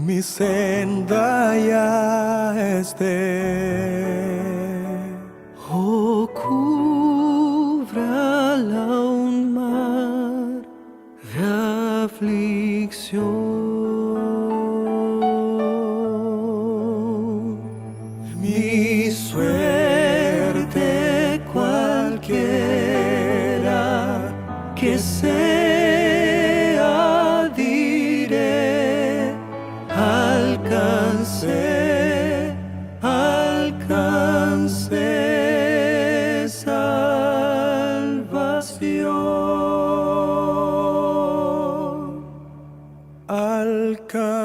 mi senda ya esté. Oh, cúbrala un mar de aflicción. Mi suerte cualquiera que sea, diré, alcancé, alcancé salvación. Alcancé.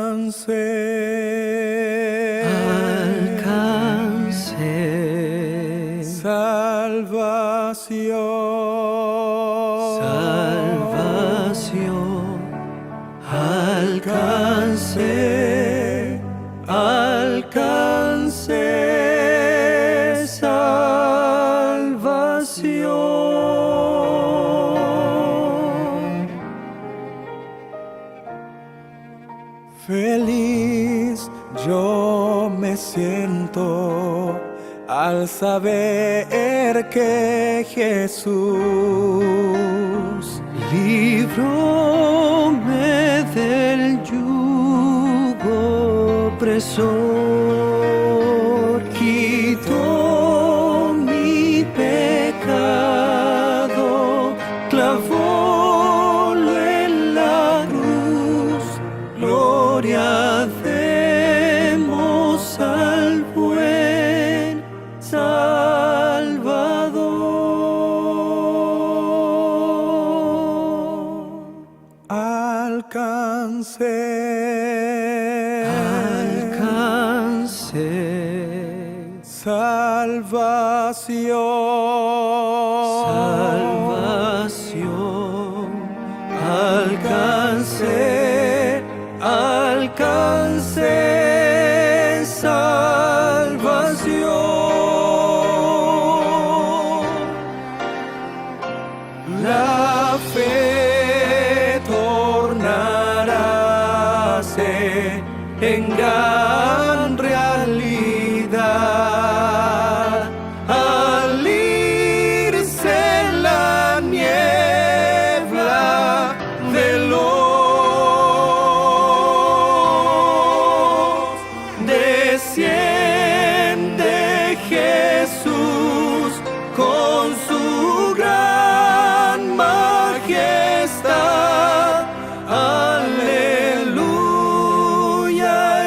Salvación, salvación, alcancé, alcancé salvación. Feliz yo me siento al saber que Jesús libróme del yugo opresor, quitó mi pecado, clavólo en la cruz. Gloria demos al buen Salvador. Alcancé, alcancé salvación, salvación, alcancé, alcancé salvación. La fe tornaráse en gran realidad al irse la niebla de los. Desciende Jesús con su gran majestad. Aleluya,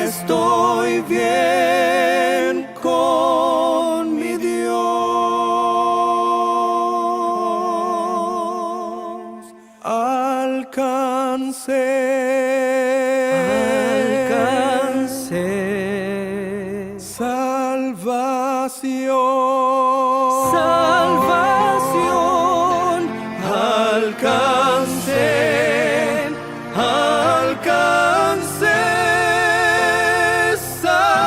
estoy bien con mi Dios. Alcancé, alcancé salvación, salvación, alcancé, alcancé salvación.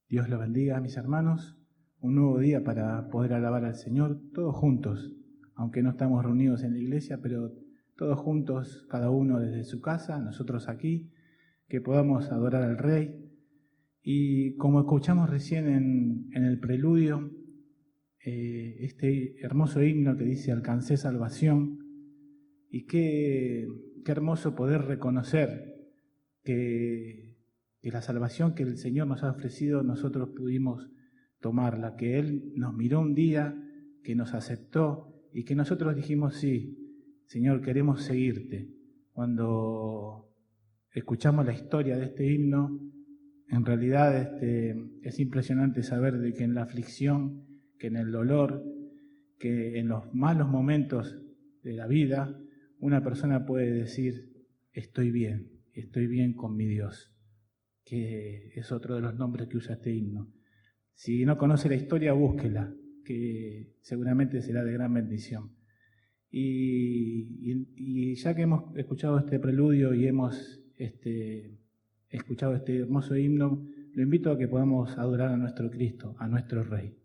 Dios los bendiga, mis hermanos. Un nuevo día para poder alabar al Señor, todos juntos, aunque no estamos reunidos en la iglesia, pero todos juntos, cada uno desde su casa, nosotros aquí, que podamos adorar al Rey. Y como escuchamos recién en el preludio, este hermoso himno que dice alcancé salvación, y qué hermoso poder reconocer que la salvación que el Señor nos ha ofrecido, nosotros pudimos tomarla, que Él nos miró un día, que nos aceptó y que nosotros dijimos, sí, Señor, queremos seguirte. Cuando escuchamos la historia de este himno, en realidad es impresionante saber de que en la aflicción, que en el dolor, que en los malos momentos de la vida, una persona puede decir, estoy bien con mi Dios, que es otro de los nombres que usa este himno. Si no conoce la historia, búsquela, que seguramente será de gran bendición. Y ya que hemos escuchado este preludio y hemos escuchado este hermoso himno, lo invito a que podamos adorar a nuestro Cristo, a nuestro Rey.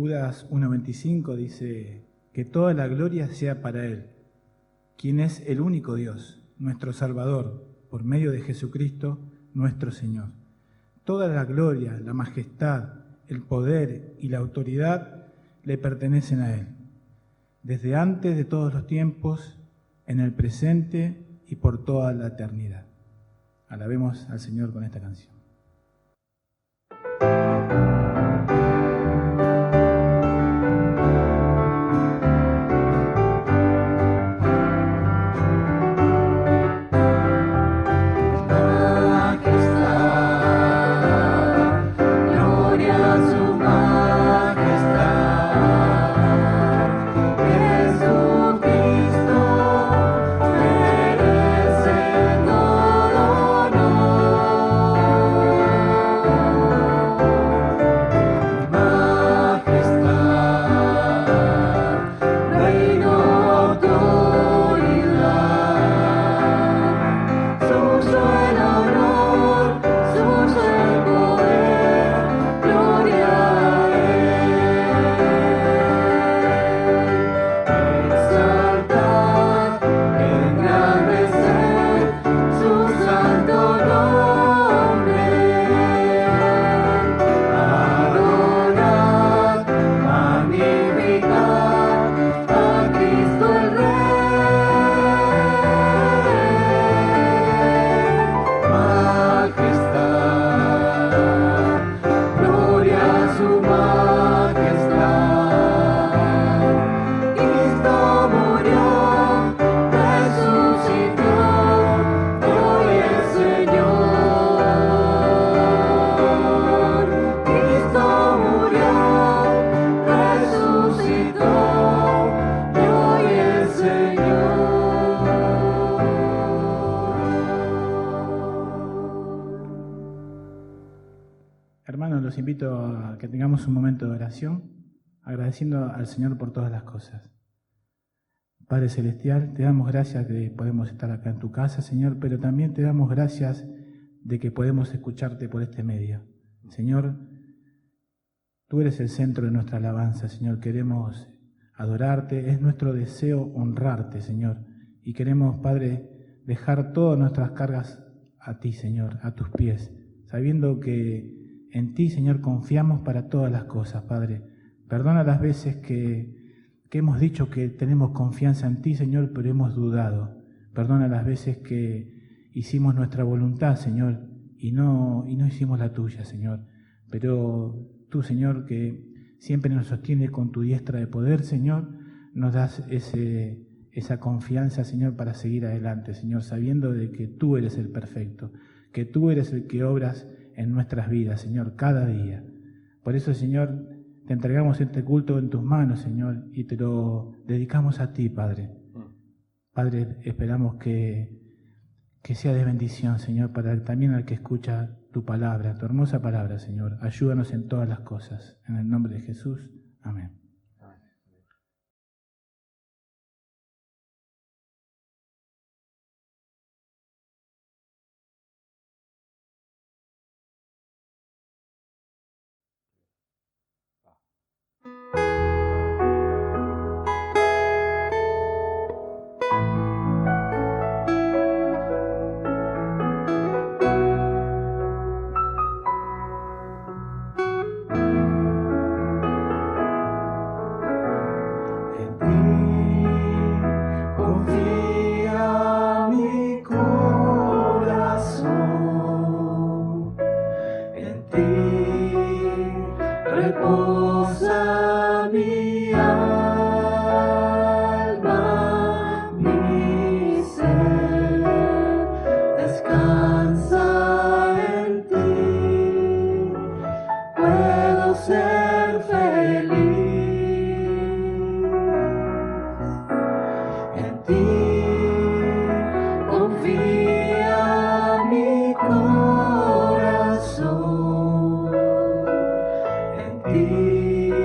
Judas 1:25 dice que toda la gloria sea para Él, quien es el único Dios, nuestro Salvador, por medio de Jesucristo, nuestro Señor. Toda la gloria, la majestad, el poder y la autoridad le pertenecen a Él, desde antes de todos los tiempos, en el presente y por toda la eternidad. Alabemos al Señor con esta canción. Aquí está. Hermanos, los invito a que tengamos un momento de oración, agradeciendo al Señor por todas las cosas. Padre Celestial, te damos gracias de que podemos estar acá en tu casa, Señor, pero también te damos gracias de que podemos escucharte por este medio. Señor, tú eres el centro de nuestra alabanza, Señor. Queremos adorarte, es nuestro deseo honrarte, Señor. Y queremos, Padre, dejar todas nuestras cargas a ti, Señor, a tus pies, sabiendo que en ti, Señor, confiamos para todas las cosas, Padre. Perdona las veces que hemos dicho que tenemos confianza en ti, Señor, pero hemos dudado. Perdona las veces que hicimos nuestra voluntad, Señor, y no hicimos la tuya, Señor. Pero tú, Señor, que siempre nos sostiene con tu diestra de poder, Señor, nos das esa confianza, Señor, para seguir adelante, Señor, sabiendo de que tú eres el perfecto, que tú eres el que obras en nuestras vidas, Señor, cada día. Por eso, Señor, te entregamos este culto en tus manos, Señor, y te lo dedicamos a ti, Padre. Padre, esperamos que sea de bendición, Señor, para también al que escucha tu palabra, tu hermosa palabra, Señor. Ayúdanos en todas las cosas. En el nombre de Jesús. Amén. Confía mi corazón, en ti reposa mi alma, mi ser descansa en ti, puedo ser feliz. En ti confía mi corazón, en ti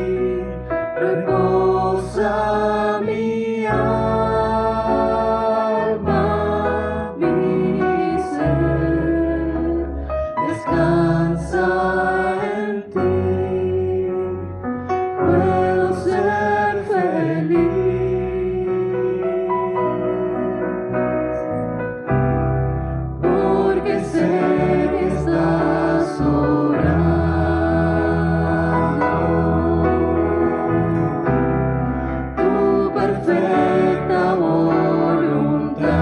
reposa mi alma, mi ser descansa en ti, puedo ser feliz. Porque sé que estás obrando tu perfecta voluntad.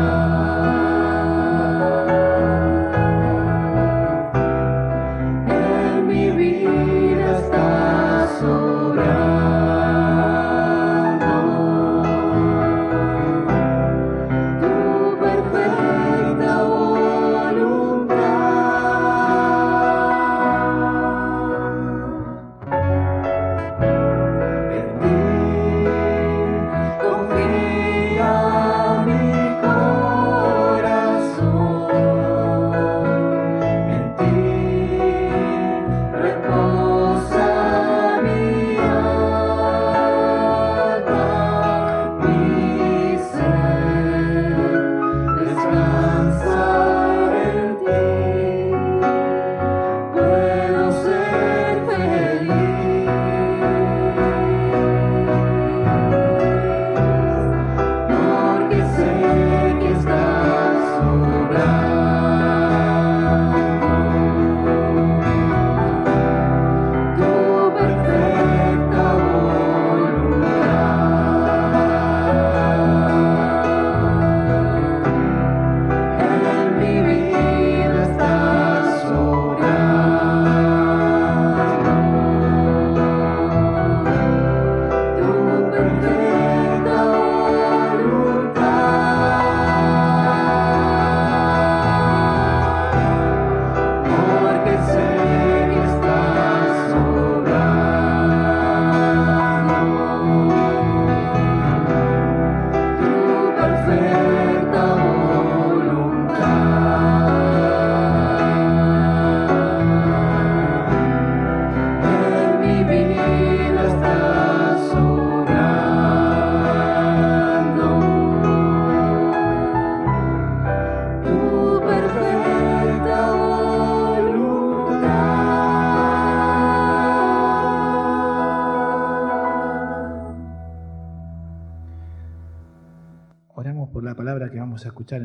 vamos a escuchar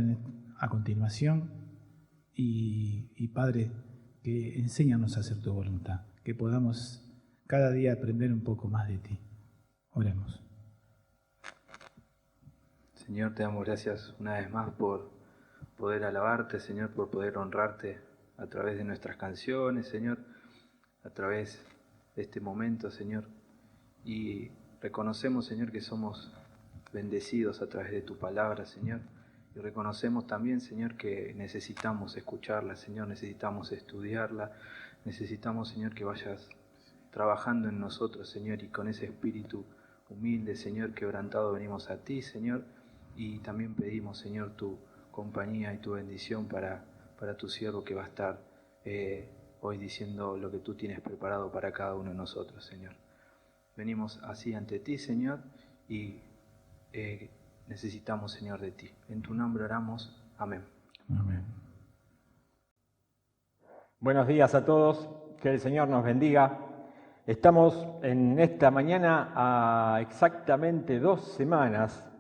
a continuación. Y Padre, que enséñanos a hacer tu voluntad, que podamos cada día aprender un poco más de ti. Oremos. Señor, te damos gracias una vez más por poder alabarte, Señor, por poder honrarte a través de nuestras canciones, Señor, a través de este momento, Señor. Y reconocemos, Señor, que somos bendecidos a través de tu palabra, Señor. Y reconocemos también, Señor, que necesitamos escucharla, Señor, necesitamos estudiarla, necesitamos, Señor, que vayas trabajando en nosotros, Señor, y con ese espíritu humilde, Señor, quebrantado venimos a ti, Señor, y también pedimos, Señor, tu compañía y tu bendición para tu siervo que va a estar hoy diciendo lo que tú tienes preparado para cada uno de nosotros, Señor. Venimos así ante ti, Señor, y necesitamos, Señor, de ti. En tu nombre oramos. Amén. Amén. Buenos días a todos, que el Señor nos bendiga. Estamos en esta mañana a exactamente 2 semanas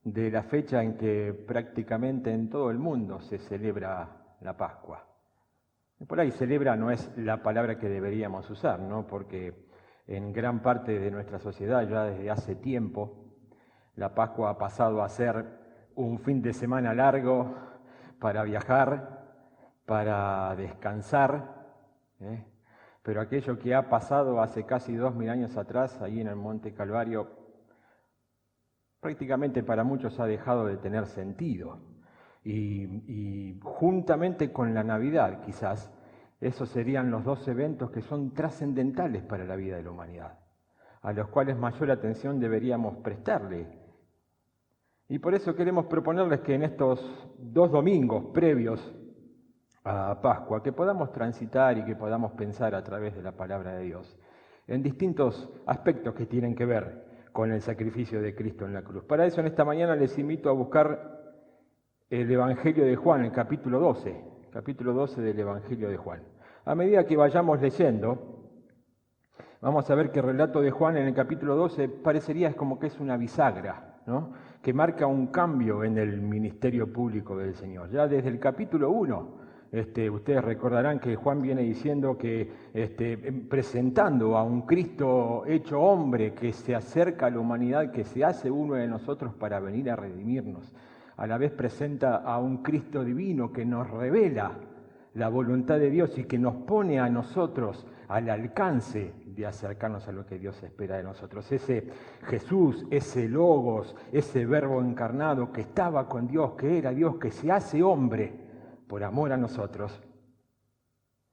de la fecha en que prácticamente en todo el mundo se celebra la Pascua. Por ahí celebra no es la palabra que deberíamos usar, ¿no? Porque en gran parte de nuestra sociedad ya desde hace tiempo la Pascua ha pasado a ser un fin de semana largo para viajar, para descansar, pero aquello que ha pasado hace casi 2000 años atrás, ahí en el Monte Calvario, prácticamente para muchos ha dejado de tener sentido. Y juntamente con la Navidad, quizás, esos serían los 2 eventos que son trascendentales para la vida de la humanidad, a los cuales mayor atención deberíamos prestarle. Y por eso queremos proponerles que en estos 2 domingos previos a Pascua, que podamos transitar y que podamos pensar a través de la palabra de Dios en distintos aspectos que tienen que ver con el sacrificio de Cristo en la cruz. Para eso en esta mañana les invito a buscar el Evangelio de Juan, el capítulo 12 del Evangelio de Juan. A medida que vayamos leyendo, vamos a ver que el relato de Juan en el capítulo 12 parecería como que es una bisagra, ¿no? Que marca un cambio en el ministerio público del Señor. Ya desde el capítulo 1, ustedes recordarán que Juan viene diciendo que, presentando a un Cristo hecho hombre que se acerca a la humanidad, que se hace uno de nosotros para venir a redimirnos. A la vez presenta a un Cristo divino que nos revela la voluntad de Dios y que nos pone a nosotros al alcance de acercarnos a lo que Dios espera de nosotros. Ese Jesús, ese Logos, ese Verbo encarnado que estaba con Dios, que era Dios, que se hace hombre por amor a nosotros,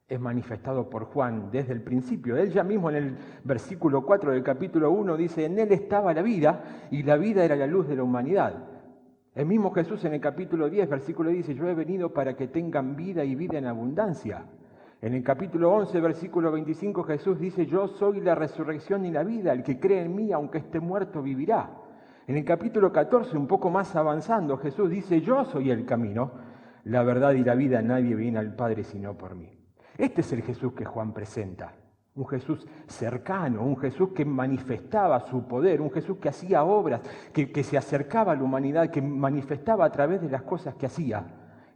es manifestado por Juan desde el principio. Él ya mismo en el versículo 4 del capítulo 1 dice: en él estaba la vida y la vida era la luz de la humanidad. El mismo Jesús en el capítulo 10, versículo 10, yo he venido para que tengan vida y vida en abundancia. En el capítulo 11, versículo 25, Jesús dice: yo soy la resurrección y la vida, el que cree en mí, aunque esté muerto, vivirá. En el capítulo 14, un poco más avanzando, Jesús dice: yo soy el camino, la verdad y la vida, nadie viene al Padre sino por mí. Este es el Jesús que Juan presenta. Un Jesús cercano, un Jesús que manifestaba su poder, un Jesús que hacía obras, que se acercaba a la humanidad, que manifestaba a través de las cosas que hacía,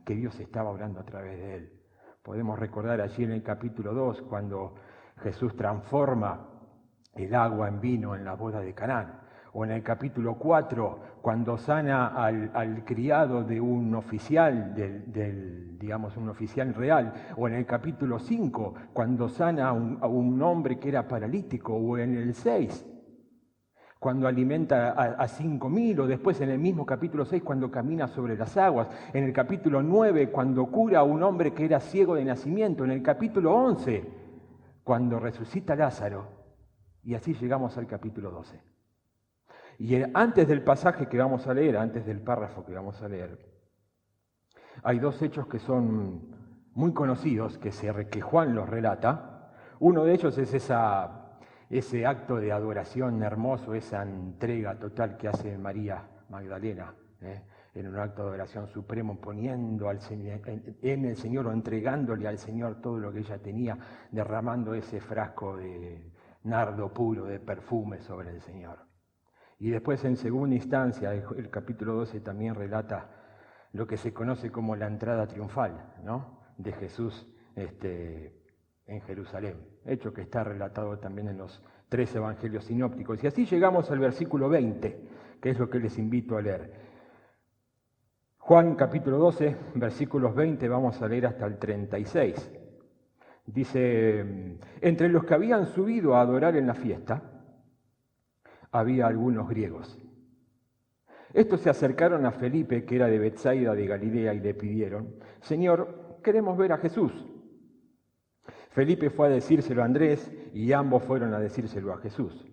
que Dios estaba obrando a través de él. Podemos recordar allí en el capítulo 2, cuando Jesús transforma el agua en vino en la boda de Caná. O en el capítulo 4, cuando sana al criado de un oficial, digamos un oficial real. O en el capítulo 5, cuando sana a un hombre que era paralítico. O en el 6, cuando alimenta a 5.000. O después en el mismo capítulo 6, cuando camina sobre las aguas. En el capítulo 9, cuando cura a un hombre que era ciego de nacimiento. En el capítulo 11, cuando resucita a Lázaro. Y así llegamos al capítulo 12. Y antes del pasaje que vamos a leer, antes del párrafo que vamos a leer, hay 2 hechos que son muy conocidos, que Juan los relata. Uno de ellos es ese acto de adoración hermoso, esa entrega total que hace María Magdalena, en un acto de adoración supremo, poniendo en el Señor o entregándole al Señor todo lo que ella tenía, derramando ese frasco de nardo puro, de perfume sobre el Señor. Y después, en segunda instancia, el capítulo 12 también relata lo que se conoce como la entrada triunfal, ¿no?, de Jesús en Jerusalén, hecho que está relatado también en los 3 evangelios sinópticos. Y así llegamos al versículo 20, que es lo que les invito a leer. Juan capítulo 12, versículos 20, vamos a leer hasta el 36. Dice: entre los que habían subido a adorar en la fiesta, había algunos griegos. Estos se acercaron a Felipe, que era de Betsaida de Galilea, y le pidieron: Señor, queremos ver a Jesús. Felipe fue a decírselo a Andrés, y ambos fueron a decírselo a Jesús.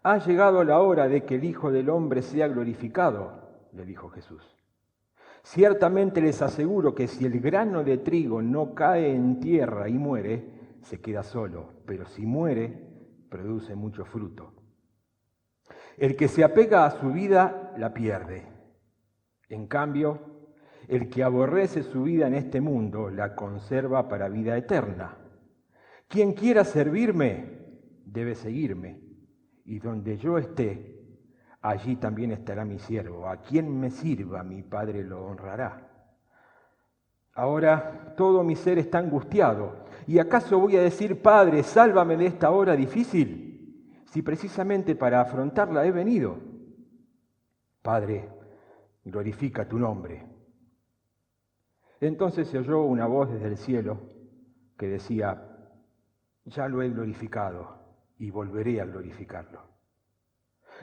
Ha llegado la hora de que el Hijo del Hombre sea glorificado, le dijo Jesús. Ciertamente les aseguro que si el grano de trigo no cae en tierra y muere, se queda solo, pero si muere, produce mucho fruto. El que se apega a su vida, la pierde. En cambio, el que aborrece su vida en este mundo, la conserva para vida eterna. Quien quiera servirme, debe seguirme, y donde yo esté, allí también estará mi siervo. A quien me sirva, mi Padre lo honrará. Ahora todo mi ser está angustiado. ¿Y acaso voy a decir: Padre, sálvame de esta hora difícil? Si precisamente para afrontarla he venido. Padre, glorifica tu nombre. Entonces se oyó una voz desde el cielo que decía: ya lo he glorificado y volveré a glorificarlo.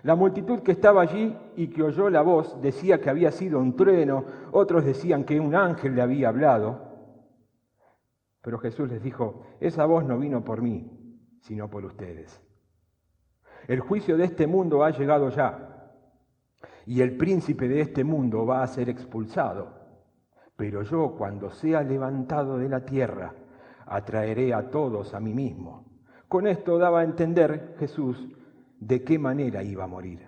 La multitud que estaba allí y que oyó la voz decía que había sido un trueno, otros decían que un ángel le había hablado. Pero Jesús les dijo: esa voz no vino por mí, sino por ustedes. El juicio de este mundo ha llegado ya, y el príncipe de este mundo va a ser expulsado. Pero yo, cuando sea levantado de la tierra, atraeré a todos a mí mismo. Con esto daba a entender Jesús de qué manera iba a morir.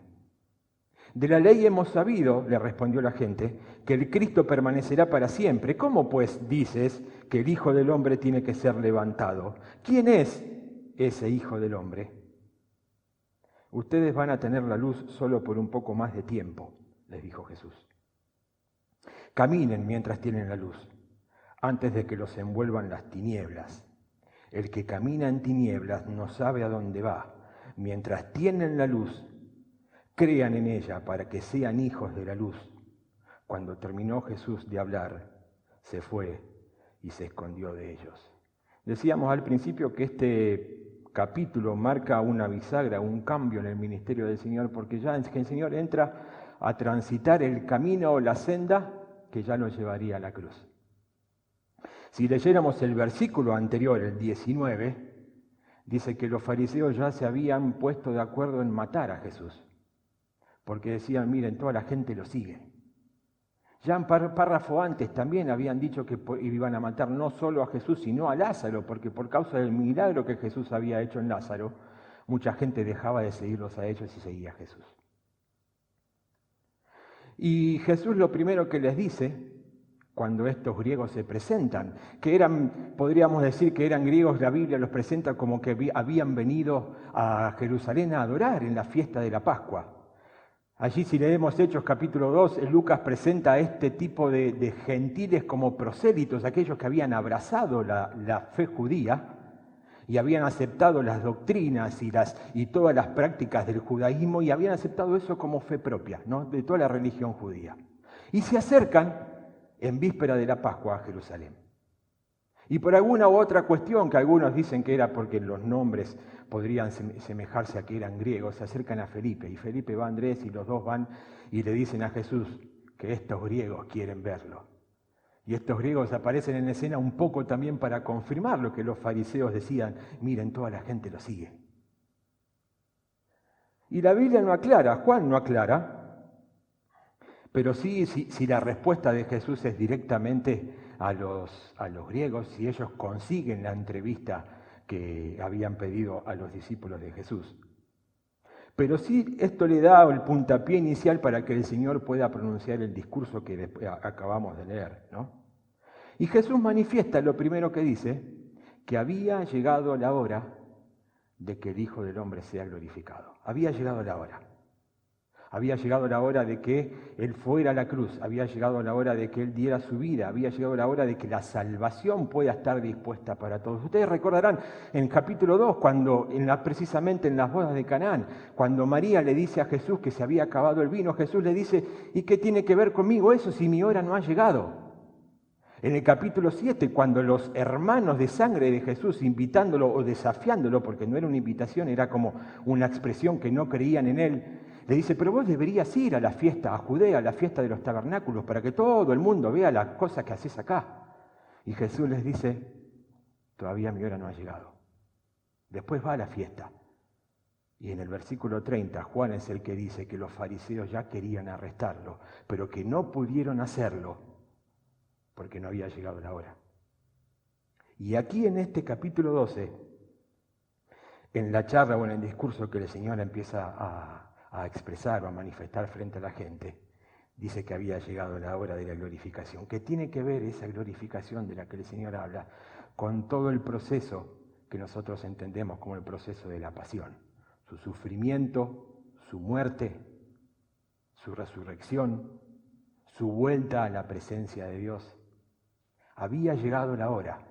De la ley hemos sabido, le respondió la gente, que el Cristo permanecerá para siempre. ¿Cómo pues dices que el Hijo del Hombre tiene que ser levantado? ¿Quién es ese Hijo del Hombre? Ustedes van a tener la luz solo por un poco más de tiempo, les dijo Jesús. Caminen mientras tienen la luz, antes de que los envuelvan las tinieblas. El que camina en tinieblas no sabe a dónde va. Mientras tienen la luz, crean en ella para que sean hijos de la luz. Cuando terminó Jesús de hablar, se fue y se escondió de ellos. Decíamos al principio que este capítulo marca una bisagra, un cambio en el ministerio del Señor, porque ya el Señor entra a transitar el camino o la senda que ya lo llevaría a la cruz. Si leyéramos el versículo anterior, el 19, dice que los fariseos ya se habían puesto de acuerdo en matar a Jesús, porque decían: miren, toda la gente lo sigue. Ya en párrafo antes también habían dicho que iban a matar no solo a Jesús, sino a Lázaro, porque por causa del milagro que Jesús había hecho en Lázaro, mucha gente dejaba de seguirlos a ellos y seguía a Jesús. Y Jesús lo primero que les dice, cuando estos griegos se presentan, que eran, podríamos decir que eran griegos, la Biblia los presenta como que habían venido a Jerusalén a adorar en la fiesta de la Pascua. Allí, si leemos Hechos capítulo 2, Lucas presenta a este tipo de gentiles como prosélitos, aquellos que habían abrazado la fe judía y habían aceptado las doctrinas y todas las prácticas del judaísmo, y habían aceptado eso como fe propia, ¿no?, de toda la religión judía. Y se acercan en víspera de la Pascua a Jerusalén. Y por alguna u otra cuestión, que algunos dicen que era porque los nombres podrían semejarse a que eran griegos, se acercan a Felipe, y Felipe va a Andrés, y los dos van y le dicen a Jesús que estos griegos quieren verlo. Y estos griegos aparecen en escena un poco también para confirmar lo que los fariseos decían: miren, toda la gente lo sigue. Y la Biblia no aclara, Juan no aclara, pero sí, si la respuesta de Jesús es directamente a los griegos, si ellos consiguen la entrevista que habían pedido a los discípulos de Jesús. Pero sí, esto le da el puntapié inicial para que el Señor pueda pronunciar el discurso que acabamos de leer, ¿no? Y Jesús manifiesta lo primero que dice, que había llegado la hora de que el Hijo del Hombre sea glorificado. Había llegado la hora. Había llegado la hora de que Él fuera a la cruz, había llegado la hora de que Él diera su vida, había llegado la hora de que la salvación pueda estar dispuesta para todos. Ustedes recordarán en el capítulo 2, cuando precisamente en las bodas de Canaán, cuando María le dice a Jesús que se había acabado el vino, Jesús le dice, ¿y qué tiene que ver conmigo eso si mi hora no ha llegado? En el capítulo 7, cuando los hermanos de sangre de Jesús, invitándolo o desafiándolo, porque no era una invitación, era como una expresión que no creían en Él, le dice, pero vos deberías ir a la fiesta, a Judea, a la fiesta de los tabernáculos, para que todo el mundo vea las cosas que haces acá. Y Jesús les dice, todavía mi hora no ha llegado. Después va a la fiesta. Y en el versículo 30, Juan es el que dice que los fariseos ya querían arrestarlo, pero que no pudieron hacerlo porque no había llegado la hora. Y aquí en este capítulo 12, en la charla o en el discurso que el Señor empieza a expresar o a manifestar frente a la gente, dice que había llegado la hora de la glorificación. ¿Qué tiene que ver esa glorificación de la que el Señor habla con todo el proceso que nosotros entendemos como el proceso de la pasión? Su sufrimiento, su muerte, su resurrección, su vuelta a la presencia de Dios. Había llegado la hora.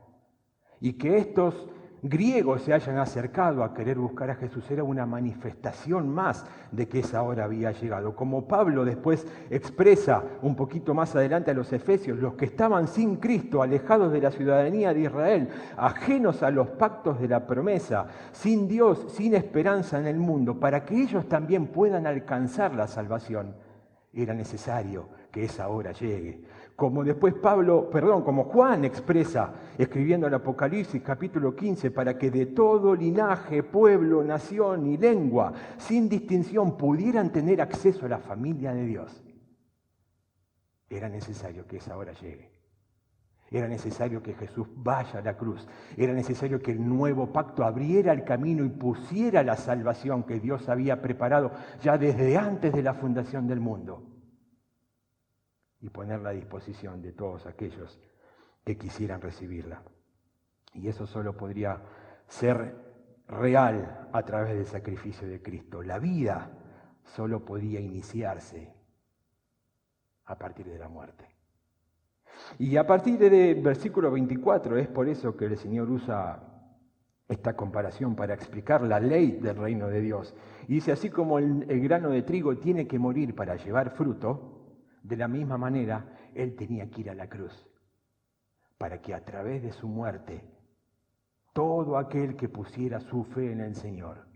Y que estos griegos se hayan acercado a querer buscar a Jesús era una manifestación más de que esa hora había llegado. Como Pablo después expresa un poquito más adelante a los efesios, los que estaban sin Cristo, alejados de la ciudadanía de Israel, ajenos a los pactos de la promesa, sin Dios, sin esperanza en el mundo, para que ellos también puedan alcanzar la salvación, era necesario que esa hora llegue. Como después como Juan expresa, escribiendo el Apocalipsis capítulo 15, para que de todo linaje, pueblo, nación y lengua, sin distinción, pudieran tener acceso a la familia de Dios. Era necesario que esa hora llegue. Era necesario que Jesús vaya a la cruz. Era necesario que el nuevo pacto abriera el camino y pusiera la salvación que Dios había preparado ya desde antes de la fundación del mundo, y ponerla a disposición de todos aquellos que quisieran recibirla. Y eso solo podría ser real a través del sacrificio de Cristo. La vida solo podía iniciarse a partir de la muerte. Y a partir del versículo 24 es por eso que el Señor usa esta comparación para explicar la ley del reino de Dios. Y dice, así como el grano de trigo tiene que morir para llevar fruto, de la misma manera, Él tenía que ir a la cruz, para que a través de su muerte, todo aquel que pusiera su fe en el Señor,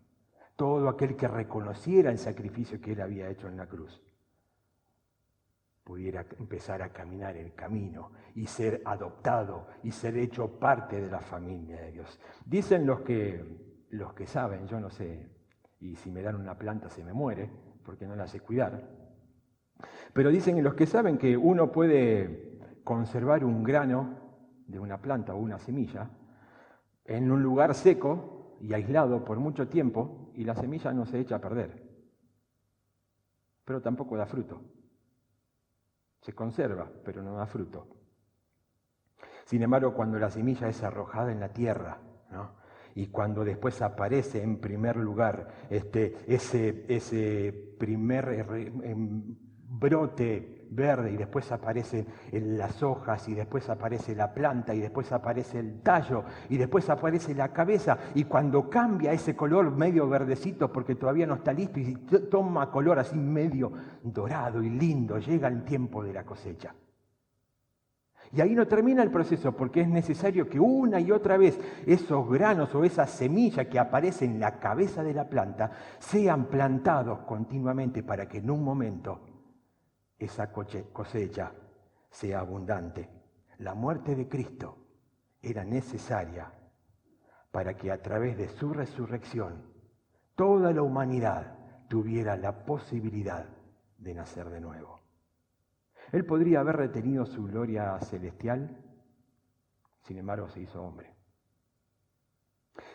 todo aquel que reconociera el sacrificio que Él había hecho en la cruz, pudiera empezar a caminar el camino y ser adoptado y ser hecho parte de la familia de Dios. Dicen los que saben, yo no sé, y si me dan una planta se me muere, porque no la sé cuidar. Pero dicen los que saben que uno puede conservar un grano de una planta o una semilla en un lugar seco y aislado por mucho tiempo y la semilla no se echa a perder, pero tampoco da fruto. Se conserva, pero no da fruto. Sin embargo, cuando la semilla es arrojada en la tierra, ¿no?, y cuando después aparece en primer lugar ese primer brote verde, y después aparecen las hojas, y después aparece la planta, y después aparece el tallo, y después aparece la cabeza, y cuando cambia ese color medio verdecito porque todavía no está listo y toma color así medio dorado y lindo, llega el tiempo de la cosecha. Y ahí no termina el proceso, porque es necesario que una y otra vez esos granos o esa semilla que aparece en la cabeza de la planta sean plantados continuamente para que en un momento esa cosecha sea abundante. La muerte de Cristo era necesaria para que a través de su resurrección toda la humanidad tuviera la posibilidad de nacer de nuevo. Él podría haber retenido su gloria celestial, sin embargo se hizo hombre.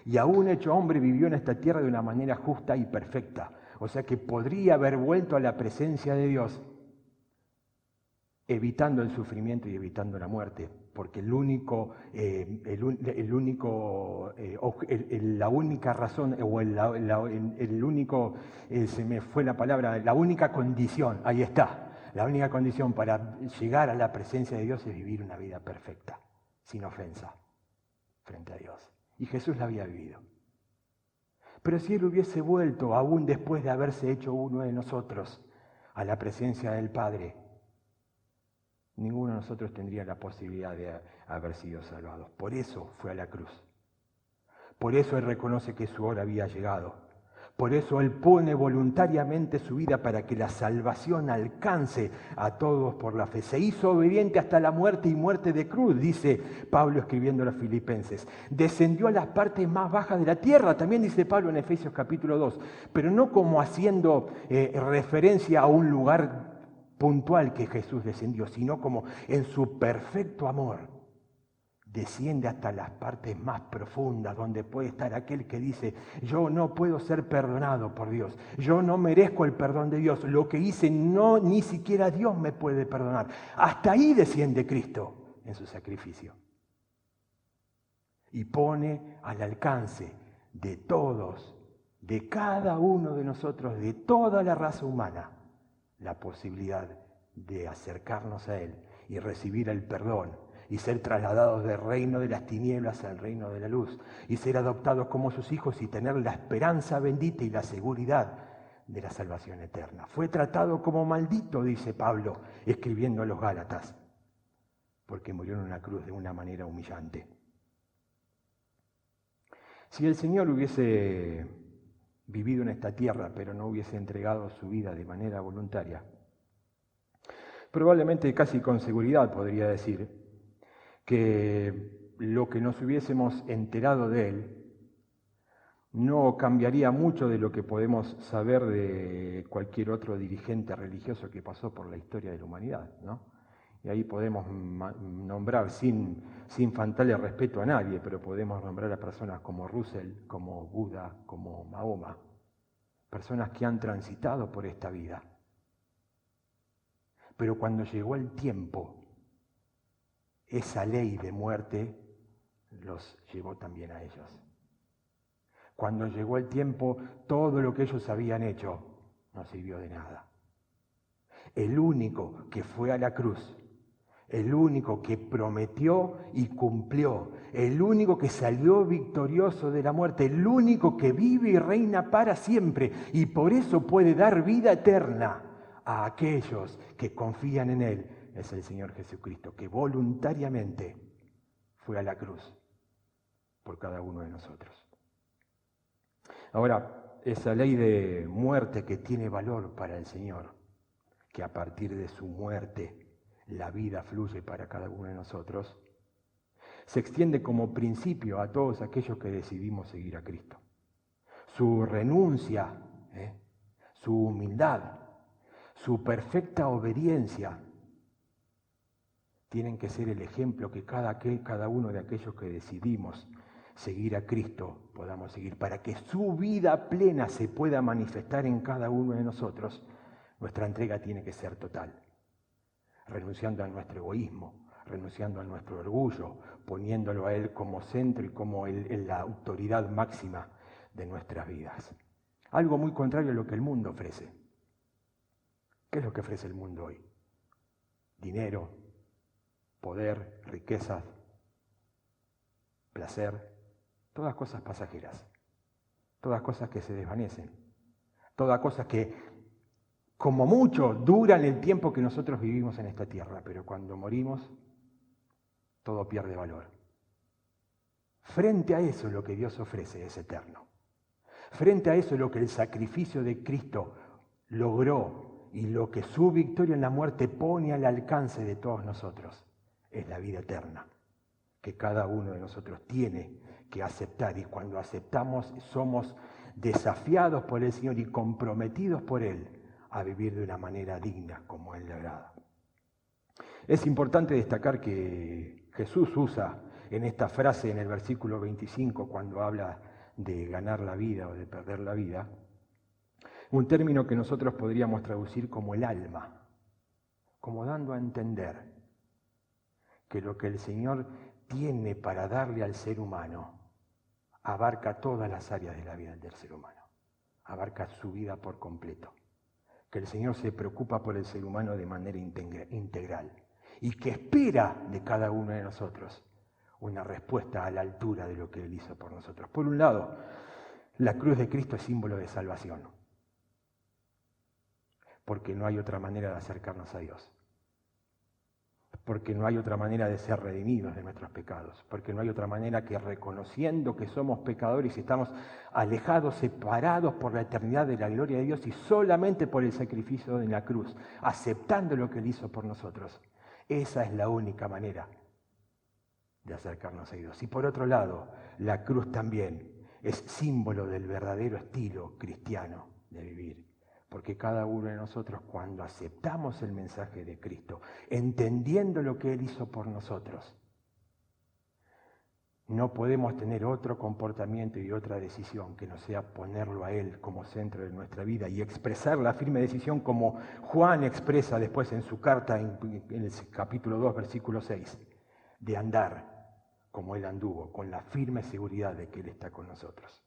Y aún hecho hombre vivió en esta tierra de una manera justa y perfecta. O sea que podría haber vuelto a la presencia de Dios, evitando el sufrimiento y evitando la muerte, porque la única razón, o el único, se me fue la palabra, la única condición, ahí está, la única condición para llegar a la presencia de Dios es vivir una vida perfecta, sin ofensa, frente a Dios. Y Jesús la había vivido. Pero si Él hubiese vuelto, aún después de haberse hecho uno de nosotros, a la presencia del Padre, ninguno de nosotros tendría la posibilidad de haber sido salvados. Por eso fue a la cruz. Por eso Él reconoce que su hora había llegado. Por eso Él pone voluntariamente su vida para que la salvación alcance a todos por la fe. Se hizo obediente hasta la muerte y muerte de cruz, dice Pablo escribiendo a los Filipenses. Descendió a las partes más bajas de la tierra, también dice Pablo en Efesios capítulo 2, pero no como haciendo referencia a un lugar puntual que Jesús descendió, sino como en su perfecto amor. Desciende hasta las partes más profundas, donde puede estar aquel que dice, yo no puedo ser perdonado por Dios, yo no merezco el perdón de Dios, lo que hice no, ni siquiera Dios me puede perdonar. Hasta ahí desciende Cristo en su sacrificio. Y pone al alcance de todos, de cada uno de nosotros, de toda la raza humana, la posibilidad de acercarnos a Él y recibir el perdón y ser trasladados del reino de las tinieblas al reino de la luz, y ser adoptados como sus hijos y tener la esperanza bendita y la seguridad de la salvación eterna. Fue tratado como maldito, dice Pablo, escribiendo a los Gálatas, porque murió en una cruz de una manera humillante. Si el Señor hubiese vivido en esta tierra, pero no hubiese entregado su vida de manera voluntaria, probablemente, casi con seguridad podría decir, que lo que nos hubiésemos enterado de Él no cambiaría mucho de lo que podemos saber de cualquier otro dirigente religioso que pasó por la historia de la humanidad, ¿no? Y ahí podemos nombrar, sin faltarle respeto a nadie, pero podemos nombrar a personas como Russell, como Buda, como Mahoma, personas que han transitado por esta vida. Pero cuando llegó el tiempo, esa ley de muerte los llevó también a ellos. Cuando llegó el tiempo, todo lo que ellos habían hecho no sirvió de nada. El único que fue a la cruz, el único que prometió y cumplió, el único que salió victorioso de la muerte, el único que vive y reina para siempre y por eso puede dar vida eterna a aquellos que confían en Él, es el Señor Jesucristo, que voluntariamente fue a la cruz por cada uno de nosotros. Ahora, esa ley de muerte que tiene valor para el Señor, que a partir de su muerte la vida fluye para cada uno de nosotros, se extiende como principio a todos aquellos que decidimos seguir a Cristo. Su renuncia, su humildad, su perfecta obediencia, tienen que ser el ejemplo que cada uno de aquellos que decidimos seguir a Cristo podamos seguir. Para que su vida plena se pueda manifestar en cada uno de nosotros, nuestra entrega tiene que ser total. Renunciando a nuestro egoísmo, renunciando a nuestro orgullo, poniéndolo a Él como centro y como la autoridad máxima de nuestras vidas. Algo muy contrario a lo que el mundo ofrece. ¿Qué es lo que ofrece el mundo hoy? Dinero, poder, riquezas, placer, todas cosas pasajeras, todas cosas que se desvanecen, todas cosas que como mucho duran el tiempo que nosotros vivimos en esta tierra, pero cuando morimos todo pierde valor. Frente a eso lo que Dios ofrece es eterno. Frente a eso lo que el sacrificio de Cristo logró y lo que su victoria en la muerte pone al alcance de todos nosotros es la vida eterna, que cada uno de nosotros tiene que aceptar, y cuando aceptamos somos desafiados por el Señor y comprometidos por Él a vivir de una manera digna como a Él le agrada. Es importante destacar que Jesús usa en esta frase, en el versículo 25, cuando habla de ganar la vida o de perder la vida, un término que nosotros podríamos traducir como el alma, como dando a entender que lo que el Señor tiene para darle al ser humano abarca todas las áreas de la vida del ser humano, abarca su vida por completo, que el Señor se preocupa por el ser humano de manera integral y que espera de cada uno de nosotros una respuesta a la altura de lo que Él hizo por nosotros. Por un lado, la cruz de Cristo es símbolo de salvación, porque no hay otra manera de acercarnos a Dios, porque no hay otra manera de ser redimidos de nuestros pecados, porque no hay otra manera que reconociendo que somos pecadores y estamos alejados, separados por la eternidad de la gloria de Dios y solamente por el sacrificio de la cruz, aceptando lo que Él hizo por nosotros. Esa es la única manera de acercarnos a Dios. Y por otro lado, la cruz también es símbolo del verdadero estilo cristiano de vivir. Porque cada uno de nosotros, cuando aceptamos el mensaje de Cristo, entendiendo lo que Él hizo por nosotros, no podemos tener otro comportamiento y otra decisión que no sea ponerlo a Él como centro de nuestra vida y expresar la firme decisión como Juan expresa después en su carta en el capítulo 2, versículo 6, de andar como Él anduvo, con la firme seguridad de que Él está con nosotros.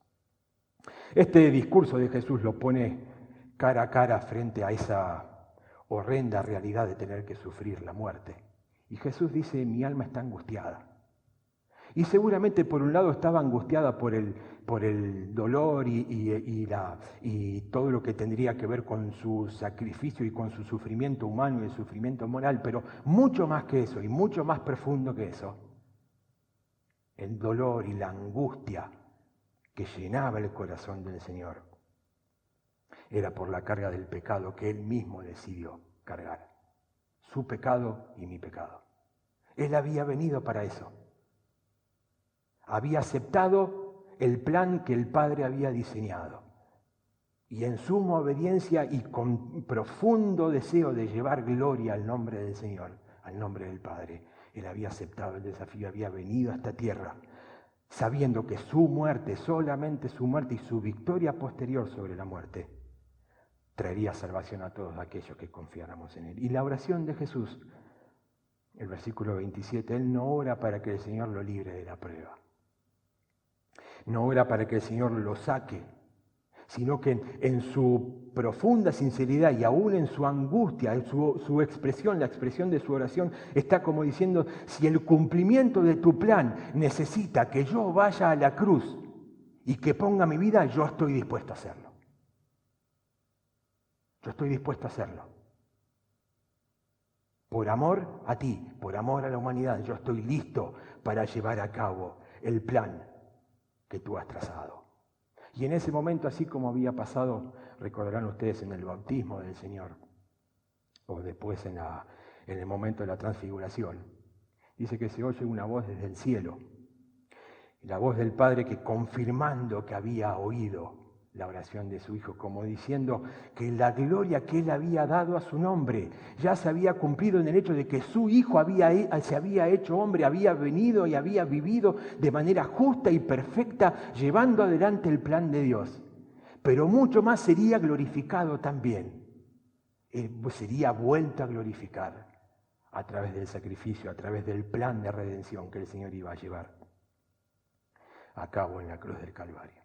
Este discurso de Jesús lo pone cara a cara frente a esa horrenda realidad de tener que sufrir la muerte. Y Jesús dice, mi alma está angustiada. Y seguramente por un lado estaba angustiada por el dolor y todo lo que tendría que ver con su sacrificio y con su sufrimiento humano y el sufrimiento moral, pero mucho más que eso y mucho más profundo que eso, el dolor y la angustia que llenaba el corazón del Señor era por la carga del pecado que Él mismo decidió cargar. Su pecado y mi pecado. Él había venido para eso. Había aceptado el plan que el Padre había diseñado. Y en suma obediencia y con profundo deseo de llevar gloria al nombre del Señor, al nombre del Padre, Él había aceptado el desafío, había venido a esta tierra, sabiendo que su muerte, solamente su muerte y su victoria posterior sobre la muerte, traería salvación a todos aquellos que confiáramos en Él. Y la oración de Jesús, el versículo 27, Él no ora para que el Señor lo libre de la prueba. No ora para que el Señor lo saque, sino que en su profunda sinceridad y aún en su angustia, en su expresión, la expresión de su oración, está como diciendo, si el cumplimiento de tu plan necesita que yo vaya a la cruz y que ponga mi vida, yo estoy dispuesto a hacerlo. Yo estoy dispuesto a hacerlo. Por amor a ti, por amor a la humanidad, yo estoy listo para llevar a cabo el plan que tú has trazado. Y en ese momento, así como había pasado, recordarán ustedes en el bautismo del Señor, o después en el momento de la transfiguración, dice que se oye una voz desde el cielo, la voz del Padre que confirmando que había oído la oración de su Hijo, como diciendo que la gloria que Él había dado a su nombre ya se había cumplido en el hecho de que su Hijo se había hecho hombre, había venido y había vivido de manera justa y perfecta, llevando adelante el plan de Dios. Pero mucho más sería glorificado también. Él sería vuelto a glorificar a través del sacrificio, a través del plan de redención que el Señor iba a llevar a cabo en la cruz del Calvario.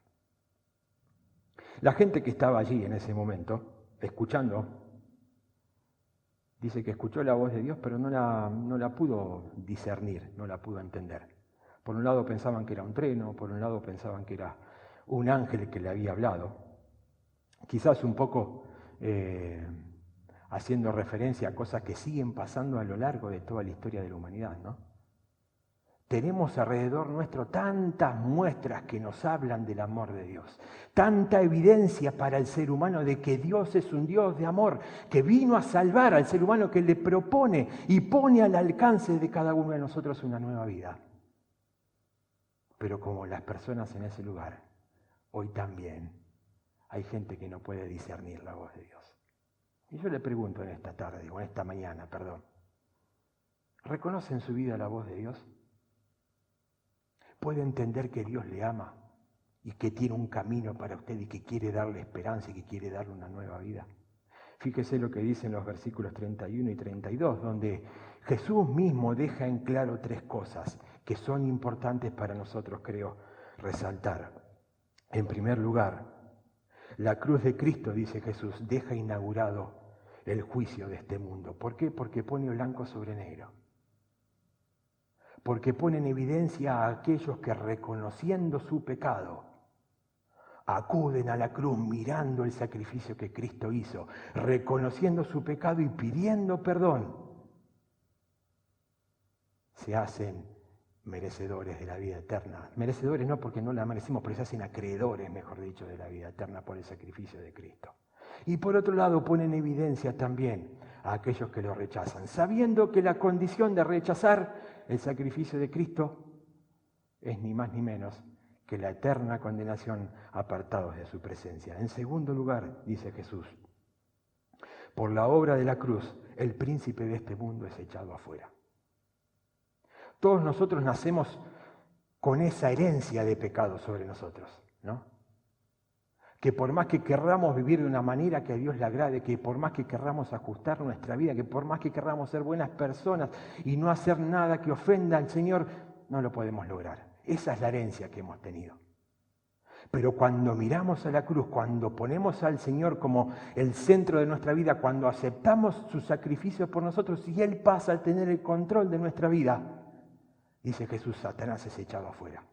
La gente que estaba allí en ese momento, escuchando, dice que escuchó la voz de Dios, pero no la pudo discernir, no la pudo entender. Por un lado pensaban que era un trueno, por un lado pensaban que era un ángel que le había hablado. Quizás un poco haciendo referencia a cosas que siguen pasando a lo largo de toda la historia de la humanidad, ¿no? Tenemos alrededor nuestro tantas muestras que nos hablan del amor de Dios, tanta evidencia para el ser humano de que Dios es un Dios de amor, que vino a salvar al ser humano, que le propone y pone al alcance de cada uno de nosotros una nueva vida. Pero como las personas en ese lugar, hoy también hay gente que no puede discernir la voz de Dios. Y yo le pregunto en esta tarde, o en esta mañana, ¿reconoce en su vida la voz de Dios? ¿Puede entender que Dios le ama y que tiene un camino para usted y que quiere darle esperanza y que quiere darle una nueva vida? Fíjese lo que dicen los versículos 31 y 32, donde Jesús mismo deja en claro 3 cosas que son importantes para nosotros, creo, resaltar. En primer lugar, la cruz de Cristo, dice Jesús, deja inaugurado el juicio de este mundo. ¿Por qué? Porque pone blanco sobre negro. Porque pone en evidencia a aquellos que, reconociendo su pecado, acuden a la cruz mirando el sacrificio que Cristo hizo, reconociendo su pecado y pidiendo perdón. Se hacen merecedores de la vida eterna. Merecedores no porque no la merecemos, pero se hacen acreedores, mejor dicho, de la vida eterna por el sacrificio de Cristo. Y por otro lado pone en evidencia también a aquellos que lo rechazan, sabiendo que la condición de rechazar el sacrificio de Cristo es ni más ni menos que la eterna condenación, apartados de su presencia. En segundo lugar, dice Jesús, por la obra de la cruz, el príncipe de este mundo es echado afuera. Todos nosotros nacemos con esa herencia de pecado sobre nosotros, ¿no? Que por más que querramos vivir de una manera que a Dios le agrade, que por más que querramos ajustar nuestra vida, que por más que querramos ser buenas personas y no hacer nada que ofenda al Señor, no lo podemos lograr. Esa es la herencia que hemos tenido. Pero cuando miramos a la cruz, cuando ponemos al Señor como el centro de nuestra vida, cuando aceptamos su sacrificio por nosotros y Él pasa a tener el control de nuestra vida, dice Jesús, Satanás es echado afuera.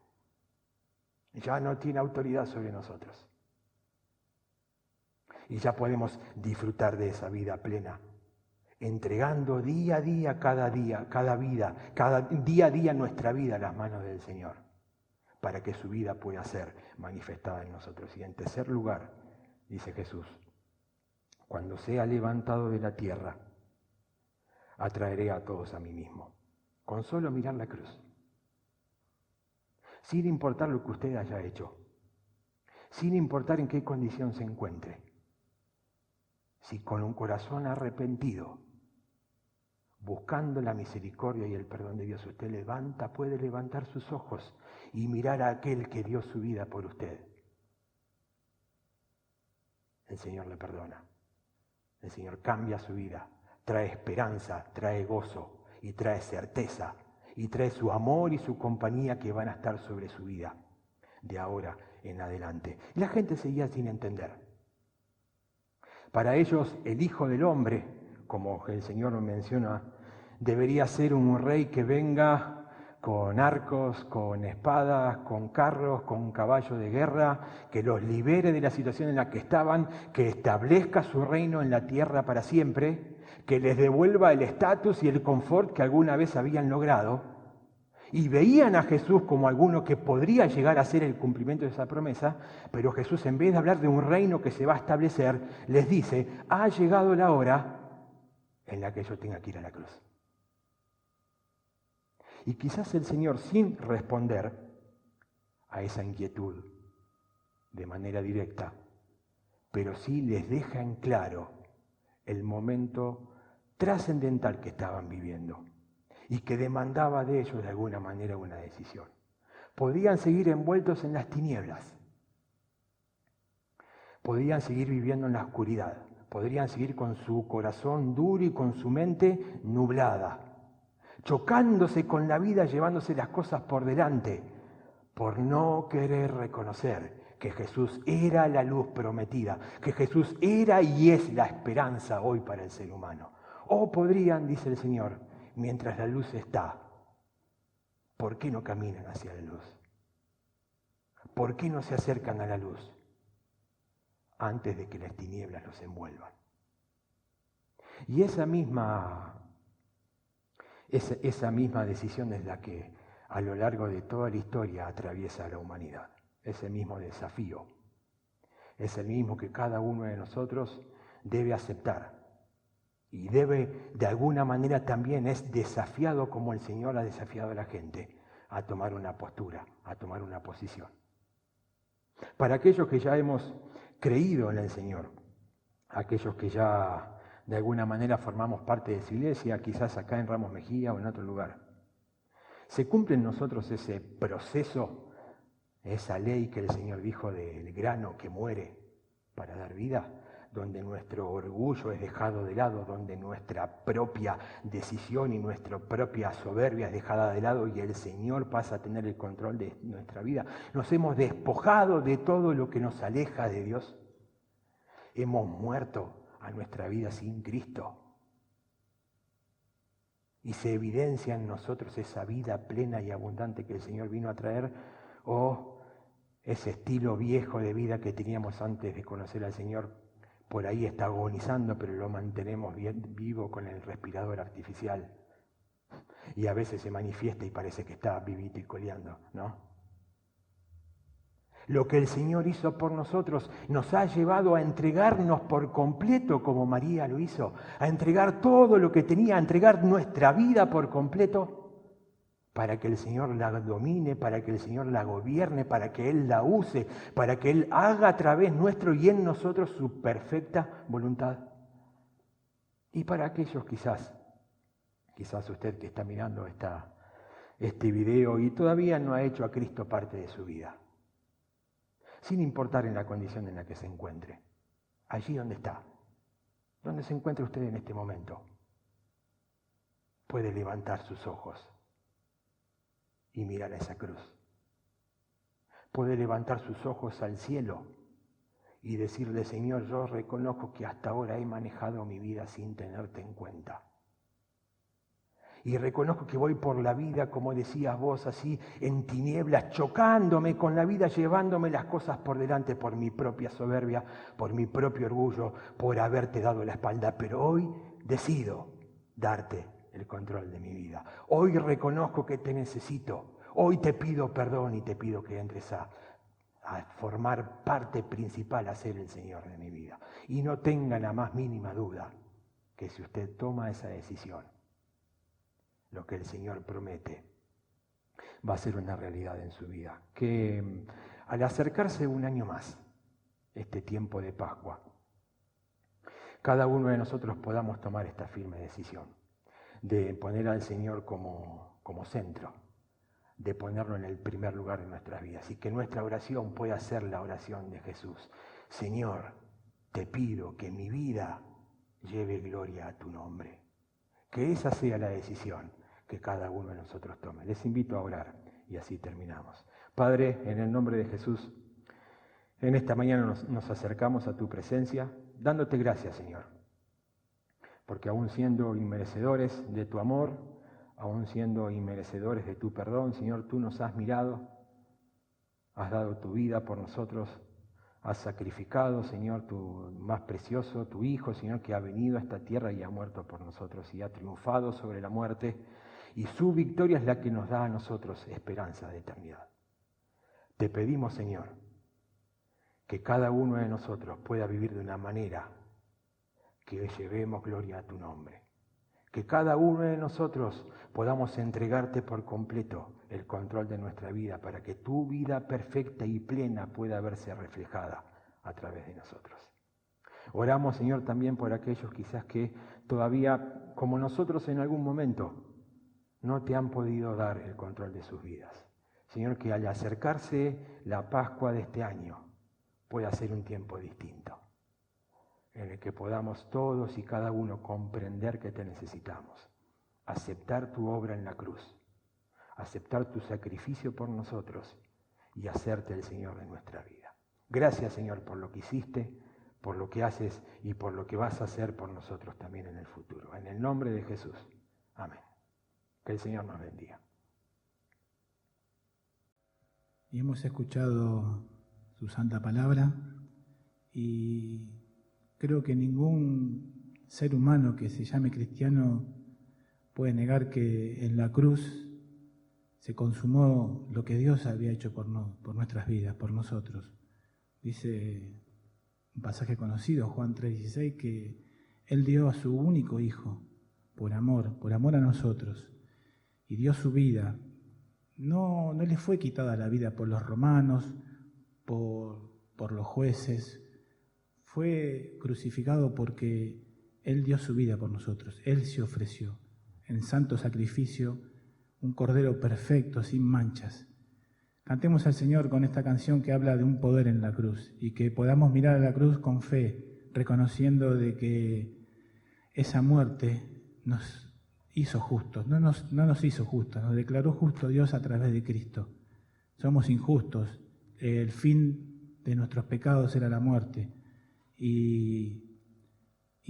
Ya no tiene autoridad sobre nosotros. Y ya podemos disfrutar de esa vida plena, entregando día a día, cada día a día nuestra vida a las manos del Señor, para que su vida pueda ser manifestada en nosotros. Y en tercer lugar, dice Jesús, cuando sea levantado de la tierra, atraeré a todos a mí mismo, con solo mirar la cruz, sin importar lo que usted haya hecho, sin importar en qué condición se encuentre. Si con un corazón arrepentido, buscando la misericordia y el perdón de Dios, usted puede levantar sus ojos y mirar a aquel que dio su vida por usted, el Señor le perdona. El Señor cambia su vida, trae esperanza, trae gozo y trae certeza y trae su amor y su compañía que van a estar sobre su vida de ahora en adelante. Y la gente seguía sin entender. Para ellos, el Hijo del Hombre, como el Señor menciona, debería ser un rey que venga con arcos, con espadas, con carros, con caballos de guerra, que los libere de la situación en la que estaban, que establezca su reino en la tierra para siempre, que les devuelva el estatus y el confort que alguna vez habían logrado. Y veían a Jesús como alguno que podría llegar a ser el cumplimiento de esa promesa, pero Jesús, en vez de hablar de un reino que se va a establecer, les dice, ha llegado la hora en la que yo tenga que ir a la cruz. Y quizás el Señor, sin responder a esa inquietud de manera directa, pero sí les deja en claro el momento trascendental que estaban viviendo y que demandaba de ellos de alguna manera una decisión. Podían seguir envueltos en las tinieblas, podían seguir viviendo en la oscuridad, podrían seguir con su corazón duro y con su mente nublada, chocándose con la vida, llevándose las cosas por delante, por no querer reconocer que Jesús era la luz prometida, que Jesús era y es la esperanza hoy para el ser humano. O podrían, dice el Señor, mientras la luz está, ¿por qué no caminan hacia la luz? ¿Por qué no se acercan a la luz antes de que las tinieblas los envuelvan? Y esa misma decisión es la que a lo largo de toda la historia atraviesa a la humanidad. Ese mismo desafío es el mismo que cada uno de nosotros debe aceptar. Y debe, de alguna manera también es desafiado como el Señor ha desafiado a la gente a tomar una postura, a tomar una posición. Para aquellos que ya hemos creído en el Señor, aquellos que ya de alguna manera formamos parte de su iglesia, quizás acá en Ramos Mejía o en otro lugar, ¿se cumple en nosotros ese proceso, esa ley que el Señor dijo del grano que muere para dar vida? donde nuestro orgullo es dejado de lado, donde nuestra propia decisión y nuestra propia soberbia es dejada de lado y el Señor pasa a tener el control de nuestra vida. Nos hemos despojado de todo lo que nos aleja de Dios. Hemos muerto a nuestra vida sin Cristo. Y se evidencia en nosotros esa vida plena y abundante que el Señor vino a traer, o ese estilo viejo de vida que teníamos antes de conocer al Señor, por ahí está agonizando, pero lo mantenemos bien vivo con el respirador artificial. Y a veces se manifiesta y parece que está vivito y coleando, ¿no? Lo que el Señor hizo por nosotros nos ha llevado a entregarnos por completo, como María lo hizo, a entregar todo lo que tenía, a entregar nuestra vida por completo, para que el Señor la domine, para que el Señor la gobierne, para que Él la use, para que Él haga a través nuestro y en nosotros su perfecta voluntad. Y para aquellos quizás usted que está mirando este video y todavía no ha hecho a Cristo parte de su vida, sin importar en la condición en la que se encuentre, allí donde está, donde se encuentra usted en este momento, puede levantar sus ojos y mirar a esa cruz. Puede levantar sus ojos al cielo y decirle: Señor, yo reconozco que hasta ahora he manejado mi vida sin tenerte en cuenta. Y reconozco que voy por la vida, como decías vos, así en tinieblas, chocándome con la vida, llevándome las cosas por delante por mi propia soberbia, por mi propio orgullo, por haberte dado la espalda. Pero hoy decido darte el control de mi vida. Hoy reconozco que te necesito. Hoy te pido perdón y te pido que entres a formar parte principal, a ser el Señor de mi vida. Y no tenga la más mínima duda que si usted toma esa decisión, lo que el Señor promete va a ser una realidad en su vida. Que al acercarse un año más, este tiempo de Pascua, cada uno de nosotros podamos tomar esta firme decisión de poner al Señor como centro, de ponerlo en el primer lugar de nuestras vidas y que nuestra oración pueda ser la oración de Jesús. Señor, te pido que mi vida lleve gloria a tu nombre. Que esa sea la decisión que cada uno de nosotros tome. Les invito a orar y así terminamos. Padre, en el nombre de Jesús, en esta mañana nos acercamos a tu presencia, dándote gracias, Señor, porque aún siendo inmerecedores de tu amor, aún siendo inmerecedores de tu perdón, Señor, tú nos has mirado, has dado tu vida por nosotros, has sacrificado, Señor, tu más precioso, tu Hijo, Señor, que ha venido a esta tierra y ha muerto por nosotros y ha triunfado sobre la muerte, y su victoria es la que nos da a nosotros esperanza de eternidad. Te pedimos, Señor, que cada uno de nosotros pueda vivir de una manera que llevemos gloria a tu nombre. Que cada uno de nosotros podamos entregarte por completo el control de nuestra vida para que tu vida perfecta y plena pueda verse reflejada a través de nosotros. Oramos, Señor, también por aquellos quizás que todavía, como nosotros en algún momento, no te han podido dar el control de sus vidas. Señor, que al acercarse la Pascua de este año pueda ser un tiempo distinto, en el que podamos todos y cada uno comprender que te necesitamos, aceptar tu obra en la cruz, aceptar tu sacrificio por nosotros y hacerte el Señor de nuestra vida. Gracias, Señor, por lo que hiciste, por lo que haces y por lo que vas a hacer por nosotros también en el futuro. En el nombre de Jesús. Amén. Que el Señor nos bendiga. Y hemos escuchado su santa palabra y creo que ningún ser humano que se llame cristiano puede negar que en la cruz se consumó lo que Dios había hecho por nuestras vidas, por nosotros. Dice un pasaje conocido, Juan 3:16, que Él dio a su único Hijo por amor a nosotros, y dio su vida. No le fue quitada la vida por los romanos, por los jueces. Fue crucificado porque Él dio su vida por nosotros. Él se ofreció en santo sacrificio, un cordero perfecto, sin manchas. Cantemos al Señor con esta canción que habla de un poder en la cruz y que podamos mirar a la cruz con fe, reconociendo de que esa muerte nos hizo justos, no nos hizo justos, nos declaró justo Dios a través de Cristo. Somos injustos, el fin de nuestros pecados era la muerte y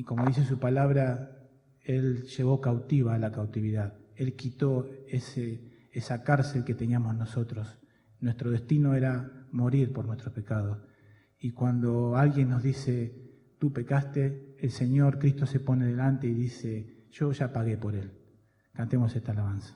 como dice su palabra, Él llevó cautiva a la cautividad, Él quitó esa cárcel que teníamos nosotros. Nuestro destino era morir por nuestros pecados. Y cuando alguien nos dice, tú pecaste, el Señor Cristo se pone delante y dice, yo ya pagué por Él. Cantemos esta alabanza.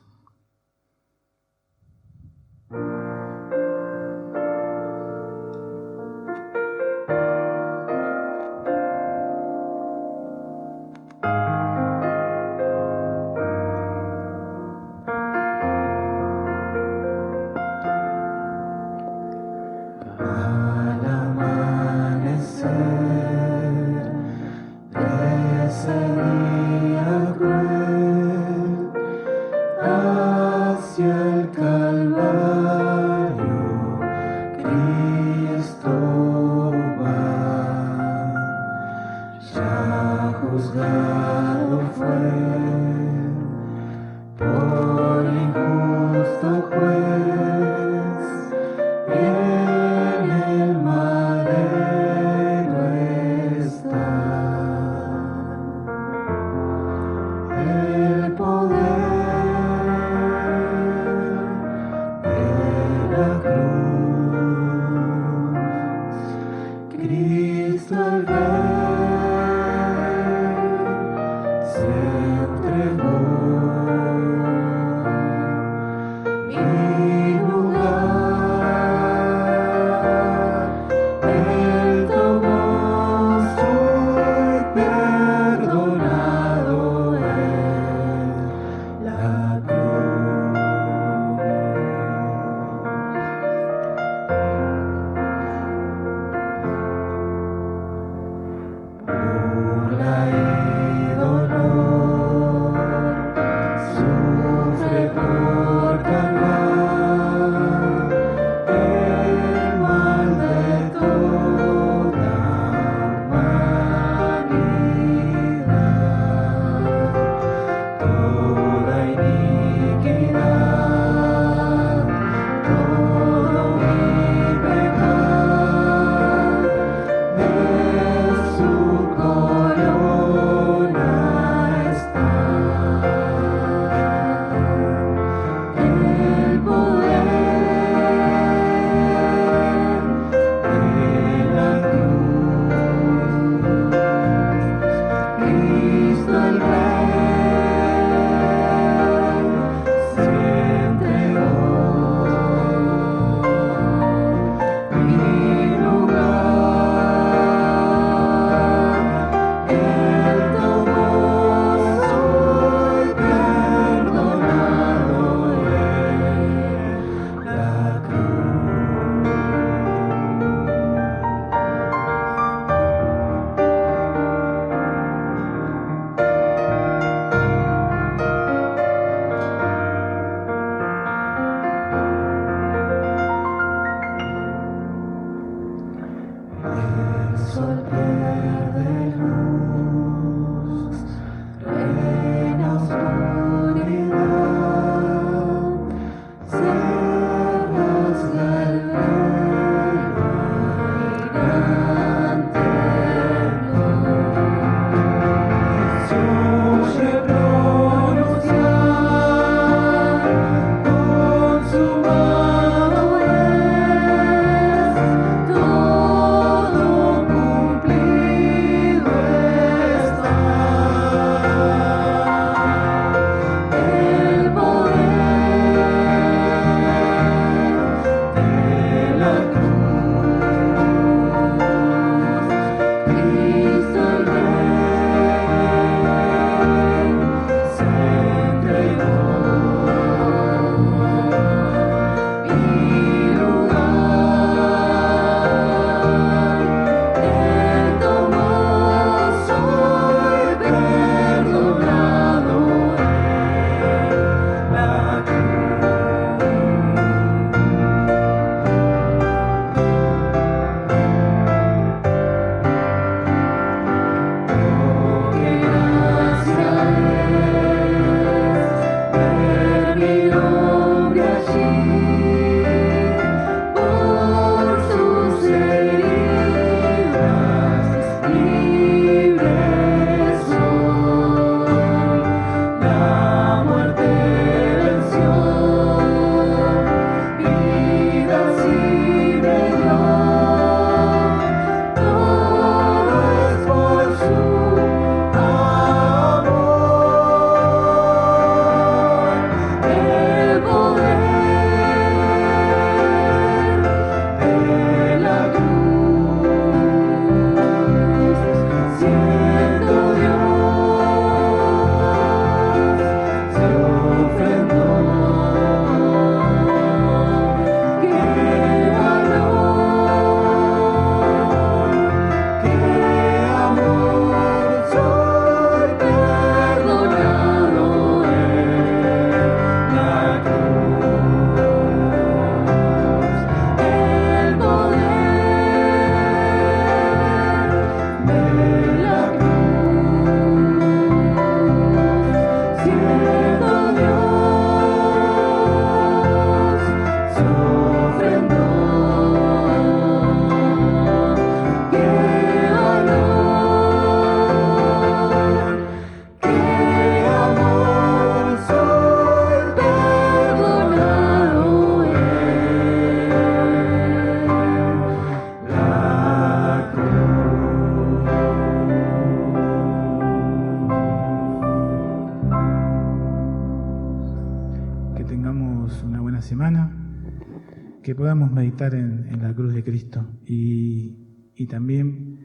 que podamos meditar en la cruz de Cristo y también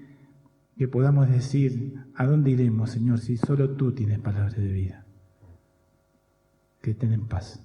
que podamos decir, ¿a dónde iremos, Señor, si solo tú tienes palabras de vida? Que estén en paz.